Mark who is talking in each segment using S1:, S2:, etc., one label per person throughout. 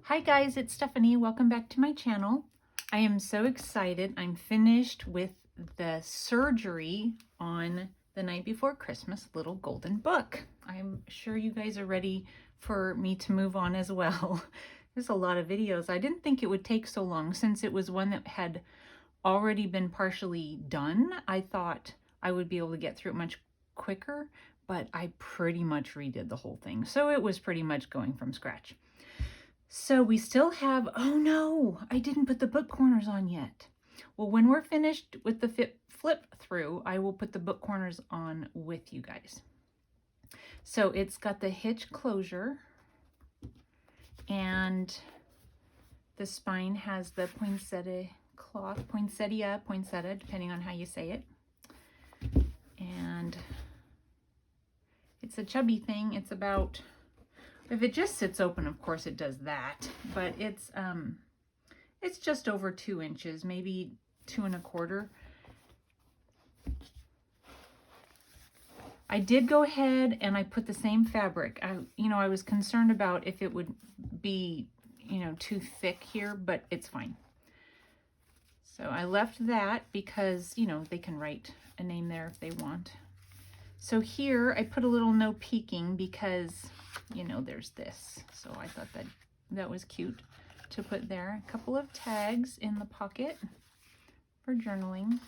S1: Hi guys, it's Stephanie. Welcome back to my channel. I am so excited. I'm finished with the surgery on the night before Christmas little golden book. I'm sure you guys are ready for me to move on as well. There's a lot of videos. I didn't think it would take so long since it was one that had already been partially done. I thought I would be able to get through it much quicker, but I pretty much redid the whole thing. So it was pretty much going from scratch. So we still have, oh no, I didn't put the book corners on yet. Well, when we're finished with the flip through, I will put the book corners on with you guys. So it's got the hitch closure and the spine has the poinsettia cloth, poinsettia, depending on how you say it. And it's a chubby thing. It's about, if it just sits open, of course it does that, but it's just over 2 inches, maybe 2 1/4. I did go ahead and I put the same fabric. I was concerned about if it would be, too thick here, but it's fine. So I left that because, they can write a name there if they want. So here I put a little no peeking because, there's this. So I thought that was cute to put there. A couple of tags in the pocket for journaling.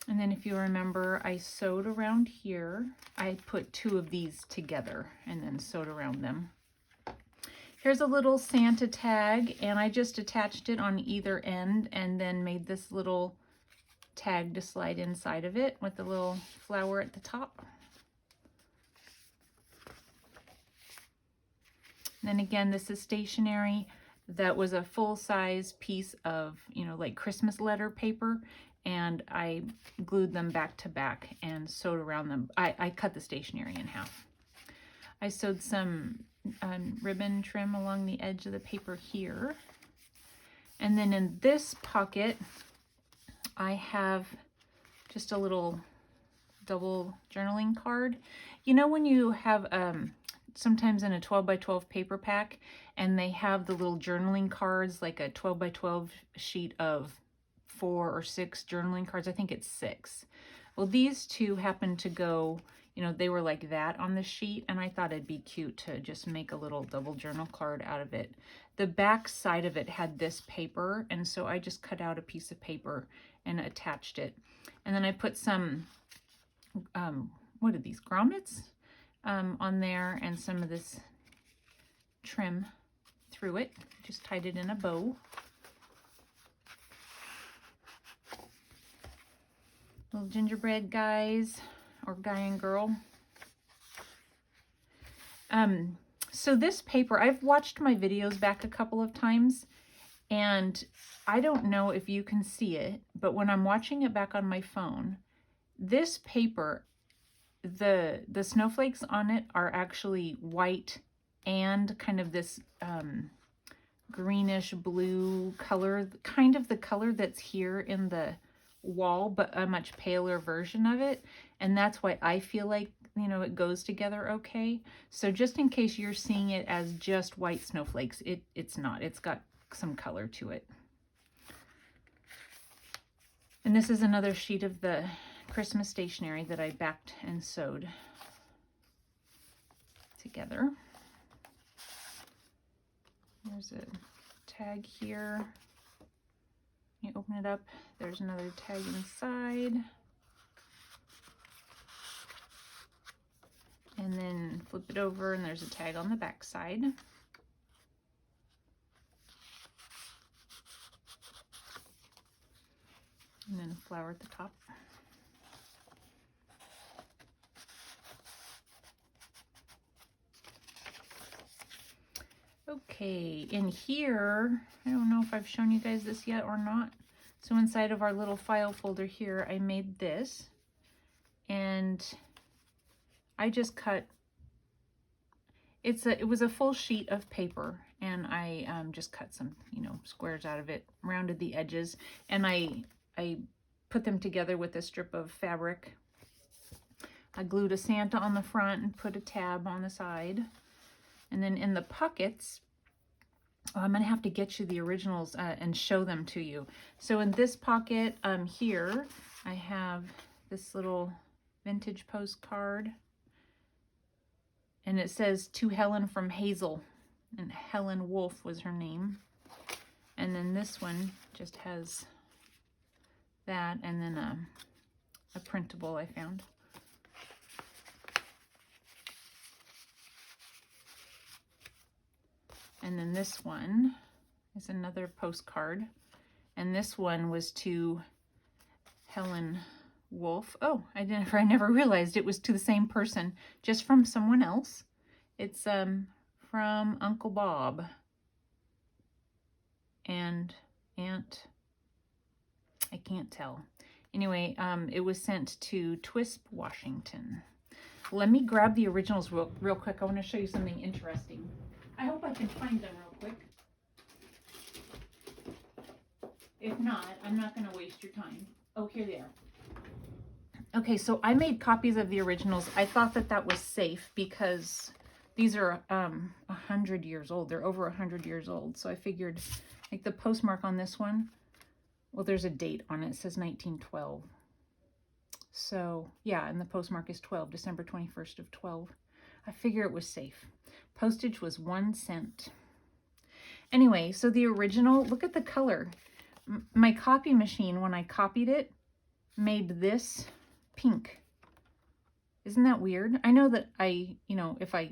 S1: And then if you remember, I sewed around here. I put 2 of these together and then sewed around them. Here's a little Santa tag, and I just attached it on either end and then made this little tag to slide inside of it with the little flower at the top. And then again, this is stationery. That was a full-size piece of, like Christmas letter paper, and I glued them back to back and sewed around them. I cut the stationery in half. I sewed some ribbon trim along the edge of the paper here. And then in this pocket, I have just a little double journaling card. When you have sometimes in a 12 by 12 paper pack and they have the little journaling cards, like a 12 by 12 sheet of 4 or 6 journaling cards. I think it's 6. Well, these 2 happen to go, they were like that on the sheet, and I thought it'd be cute to just make a little double journal card out of it. The back side of it had this paper, and so I just cut out a piece of paper and attached it. And then I put some, what are these, grommets on there, and some of this trim through it. Just tied it in a bow. Little gingerbread guys, or guy and girl. So this paper, I've watched my videos back a couple of times, and I don't know if you can see it, but when I'm watching it back on my phone, this paper, the snowflakes on it are actually white and kind of this greenish blue color, kind of the color that's here in the wall, but a much paler version of it. And that's why I feel like, it goes together okay. So just in case you're seeing it as just white snowflakes, it's not. It's got some color to it. And this is another sheet of the Christmas stationery that I backed and sewed together. There's a tag here. You open it up, there's another tag inside. And then flip it over and there's a tag on the back side. And then a flower at the top. Okay, in here, I don't know if I've shown you guys this yet or not. So inside of our little file folder here, I made this, and I just cut, it was a full sheet of paper, and I just cut some, squares out of it, rounded the edges, and I put them together with a strip of fabric. I glued a Santa on the front and put a tab on the side. And then in the pockets, I'm going to have to get you the originals and show them to you. So in this pocket here, I have this little vintage postcard. And it says, "To Helen from Hazel." And Helen Wolf was her name. And then this one just has that, and then a printable I found. And then this one is another postcard. And this one was to Helen Wolf. Oh, I never realized it was to the same person, just from someone else. It's from Uncle Bob and Aunt, I can't tell. Anyway, it was sent to Twisp, Washington. Let me grab the originals real quick. I want to show you something interesting. I hope I can find them real quick. If not, I'm not going to waste your time. Oh, here they are. Okay, so I made copies of the originals. I thought that that was safe because these are 100 years old. They're over 100 years old. So I figured, like the postmark on this one, well, there's a date on it. It says 1912. So yeah, and the postmark is 12, December 21st of 12. I figure it was safe. Postage was 1 cent. Anyway, so the original, look at the color. My copy machine, when I copied it, made this pink. Isn't that weird? I know that if I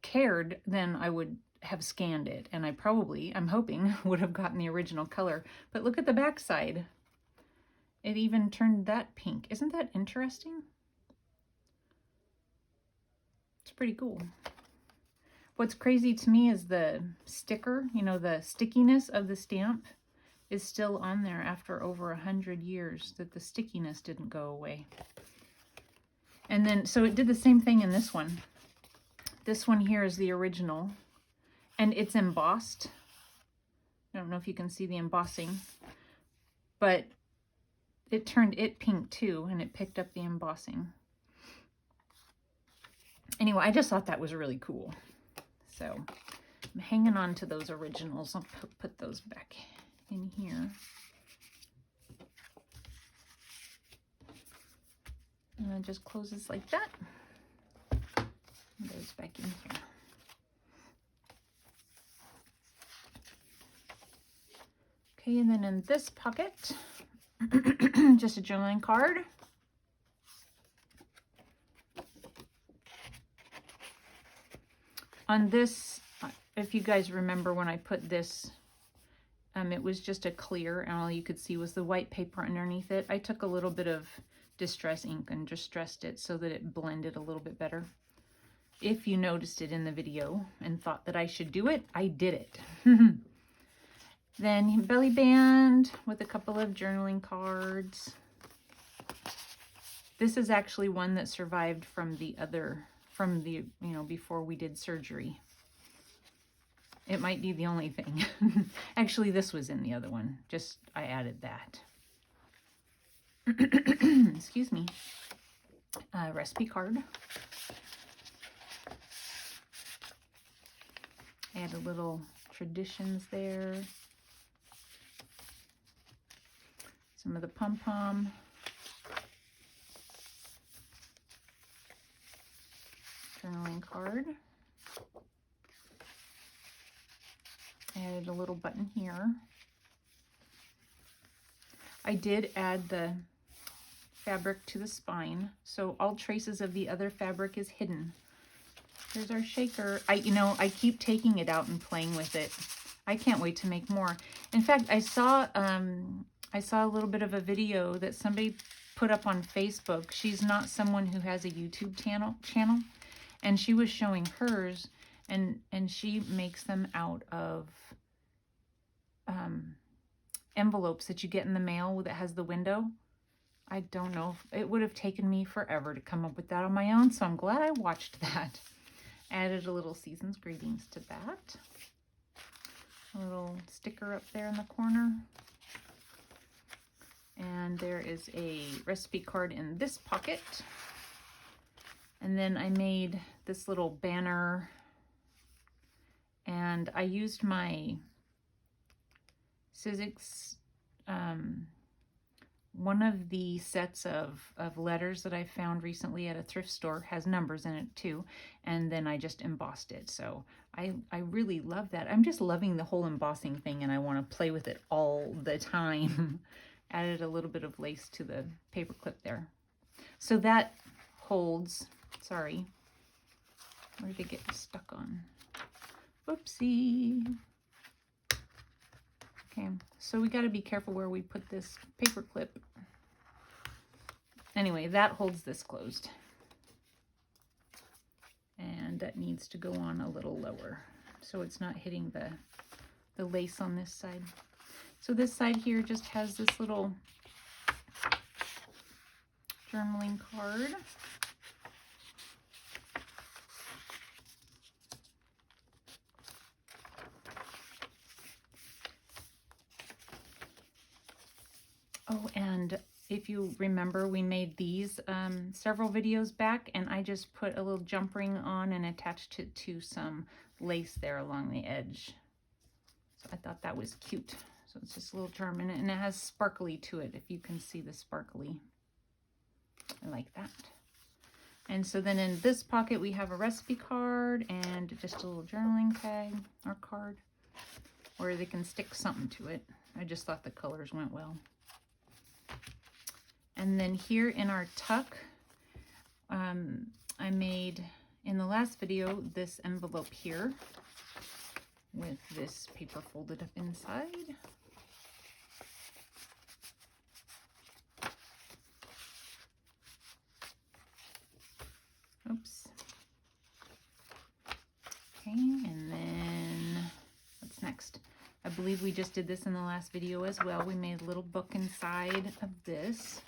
S1: cared, then I would have scanned it, and I'm hoping, would have gotten the original color. But look at the back side. It even turned that pink. Isn't that interesting? It's pretty cool. What's crazy to me is the sticker, the stickiness of the stamp is still on there after over 100 years, that the stickiness didn't go away. And then, so it did the same thing in this one. This one here is the original, and it's embossed. I don't know if you can see the embossing, but it turned it pink too, and it picked up the embossing. Anyway, I just thought that was really cool. So I'm hanging on to those originals. I'll put those back in here. And it just closes like that. And goes back in here. Okay, and then in this pocket, just a journaling card. On this, if you guys remember when I put this, it was just a clear, and all you could see was the white paper underneath it. I took a little bit of distress ink and distressed it so that it blended a little bit better. If you noticed it in the video and thought that I should do it, I did it. Then belly band with a couple of journaling cards. This is actually one that survived from the before we did surgery. It might be the only thing. Actually, this was in the other one. Just, I added that. Excuse me. Recipe card. Add a little traditions there. Some of the pom-pom. Journaling card. Added a little button here. I did add the fabric to the spine, so all traces of the other fabric is hidden. There's our shaker. I keep taking it out and playing with it. I can't wait to make more. In fact, I saw a little bit of a video that somebody put up on Facebook. She's not someone who has a YouTube channel, and she was showing hers, and she makes them out of envelopes that you get in the mail that has the window. I don't know. It would have taken me forever to come up with that on my own, so I'm glad I watched that. Added a little season's greetings to that. A little sticker up there in the corner. And there is a recipe card in this pocket. And then I made this little banner, and I used my Sizzix, one of the sets of letters that I found recently at a thrift store has numbers in it too, and then I just embossed it. So I really love that. I'm just loving the whole embossing thing, and I want to play with it all the time. Added a little bit of lace to the paper clip there. So that holds, sorry, where did it get stuck on? Whoopsie. Okay, so we got to be careful where we put this paper clip. Anyway, that holds this closed. And that needs to go on a little lower so it's not hitting the lace on this side. So this side here just has this little journaling card. Oh, and if you remember, we made these several videos back, and I just put a little jump ring on and attached it to some lace there along the edge. So I thought that was cute. So it's just a little charm in it, and it has sparkly to it, if you can see the sparkly. I like that. And so then in this pocket, we have a recipe card and just a little journaling tag or card, or they can stick something to it. I just thought the colors went well. And then here in our tuck, I made, in the last video, this envelope here with this paper folded up inside. Oops. Okay, and then what's next? I believe we just did this in the last video as well. We made a little book inside of this.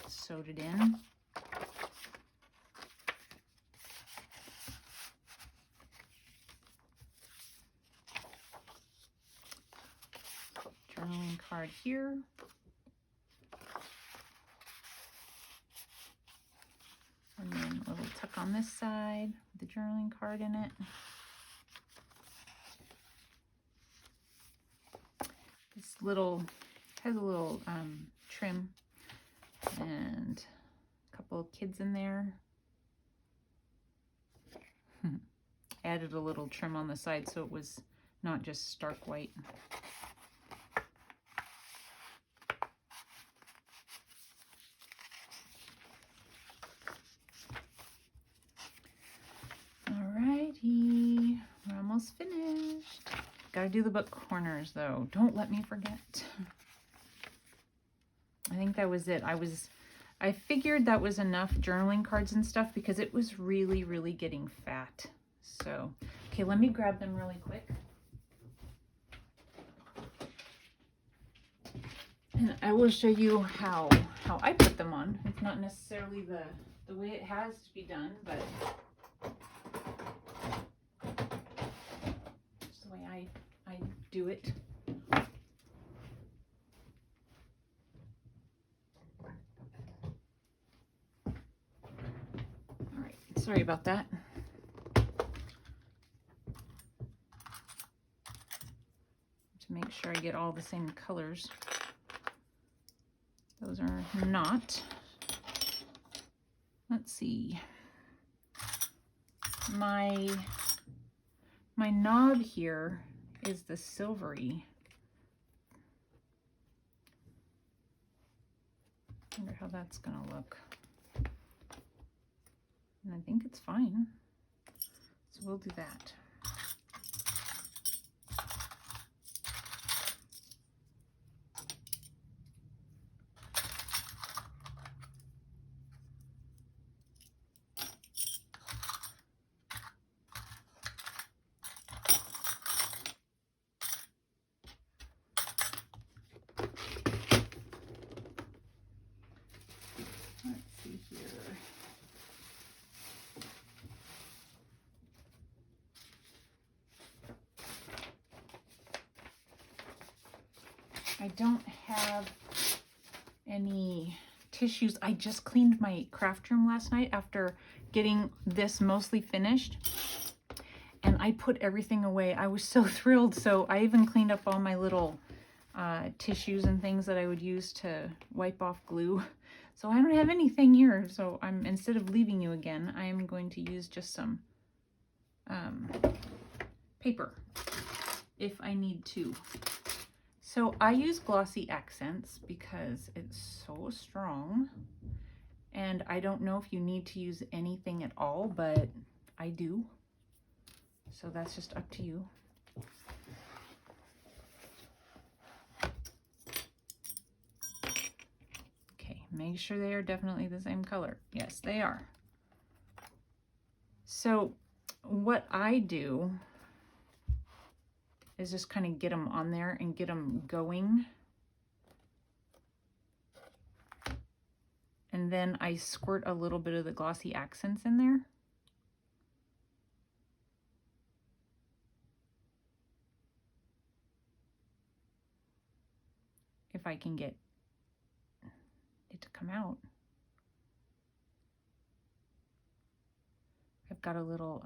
S1: Sewed it in. Journaling card here. And then a little tuck on this side with the journaling card in it. This little, has a little trim and a couple of kids in there. Added a little trim on the side so it was not just stark white. Alrighty, we're almost finished. Gotta do the book corners though. Don't let me forget. I think that was it. I figured that was enough journaling cards and stuff because it was really, really getting fat. So, okay, let me grab them really quick. And I will show you how I put them on. It's not necessarily the way it has to be done, but it's the way I do it. All right, sorry about that. To make sure I get all the same colors. Those are not. Let's see. My knob here is the silvery. Wonder how that's gonna look. And I think it's fine. So we'll do that. I don't have any tissues. I just cleaned my craft room last night after getting this mostly finished. And I put everything away. I was so thrilled. So I even cleaned up all my little tissues and things that I would use to wipe off glue. So I don't have anything here. So instead of leaving you again, I am going to use just some paper if I need to. So I use glossy accents because it's so strong. And I don't know if you need to use anything at all, but I do. So that's just up to you. Okay, make sure they are definitely the same color. Yes, they are. So what I do is just kind of get them on there and get them going. And then I squirt a little bit of the glossy accents in there. If I can get it to come out. I've got a little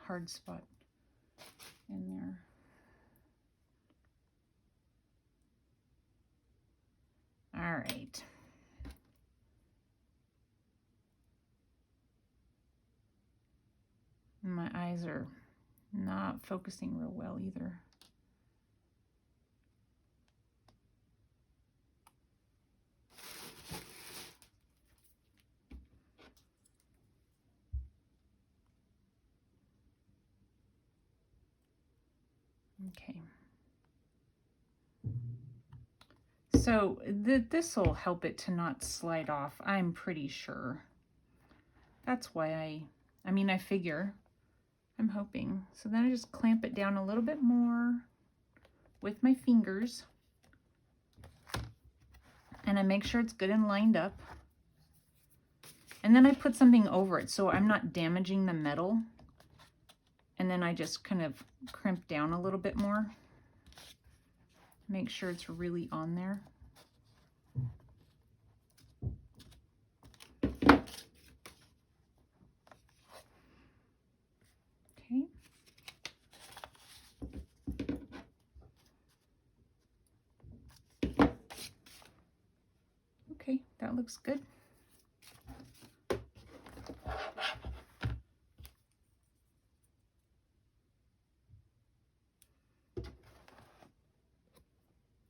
S1: hard spot in there. All right. My eyes are not focusing real well either. Okay. So this will help it to not slide off, I'm pretty sure. That's why I mean, I figure, I'm hoping. So then I just clamp it down a little bit more with my fingers. And I make sure it's good and lined up. And then I put something over it so I'm not damaging the metal. And then I just kind of crimp down a little bit more. Make sure it's really on there. Okay. Okay, that looks good.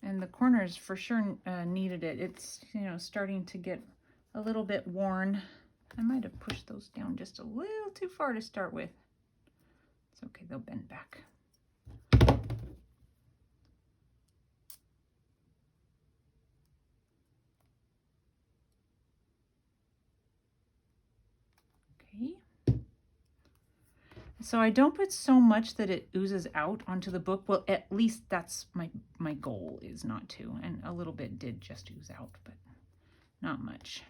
S1: And the corners for sure needed it. It's, you know, starting to get a little bit worn. I might have pushed those down just a little too far to start with. It's okay, they'll bend back. Okay. So I don't put so much that it oozes out onto the book. Well, at least that's my goal, is not to. And a little bit did just ooze out, but not much.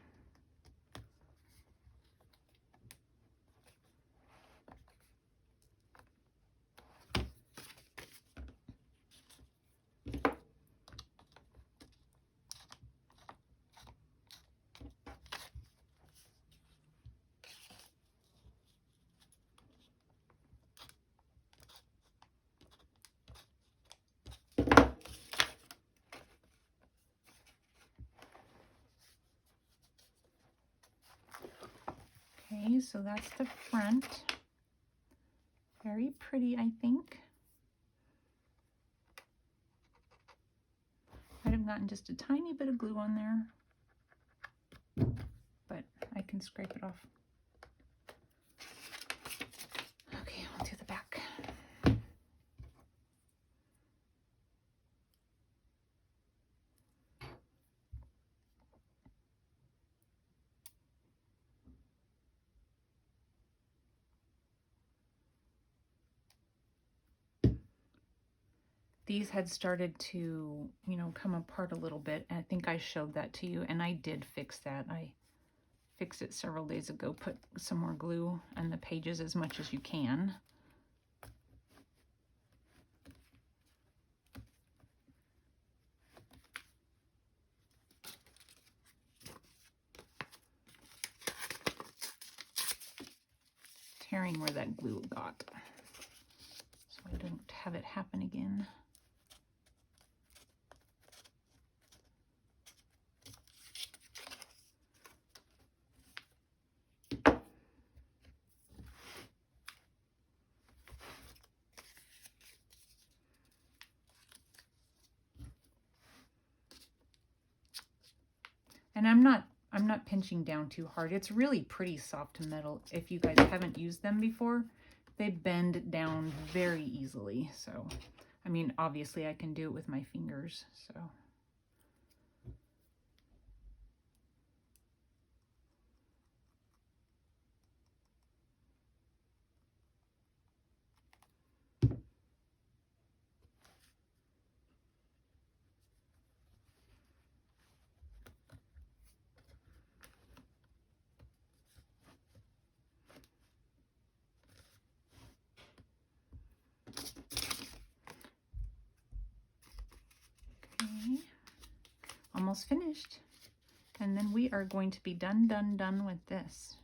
S1: Okay, so that's the front. Very pretty, I think. Might have gotten just a tiny bit of glue on there, but I can scrape it off. Okay, I'll do the back. These had started to, you know, come apart a little bit. And I think I showed that to you, and I did fix that. I fixed it several days ago, put some more glue on the pages as much as you can. tearing where that glue got, so I don't have it happen again. And I'm not pinching down too hard. It's really pretty soft metal. If you guys haven't used them before, they bend down very easily. So, I mean, obviously I can do it with my fingers, so. Okay, almost finished. And then we are going to be done with this.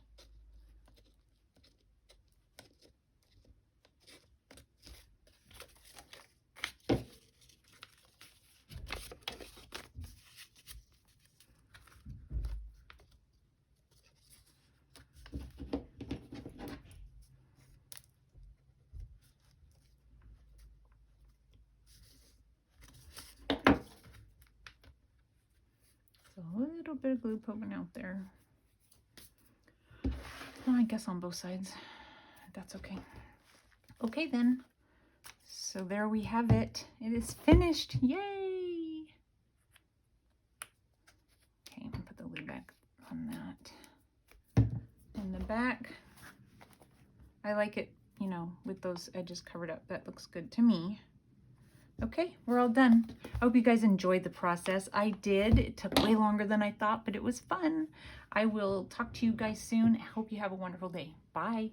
S1: A little bit of glue poking out there. Well, I guess on both sides. That's okay. Okay then. So there we have it. It is finished. Yay! Okay, I'm gonna put the lid back on that. In the back, I like it, you know, with those edges covered up. That looks good to me. Okay, we're all done. I hope you guys enjoyed the process. I did. It took way longer than I thought, but it was fun. I will talk to you guys soon. I hope you have a wonderful day. Bye.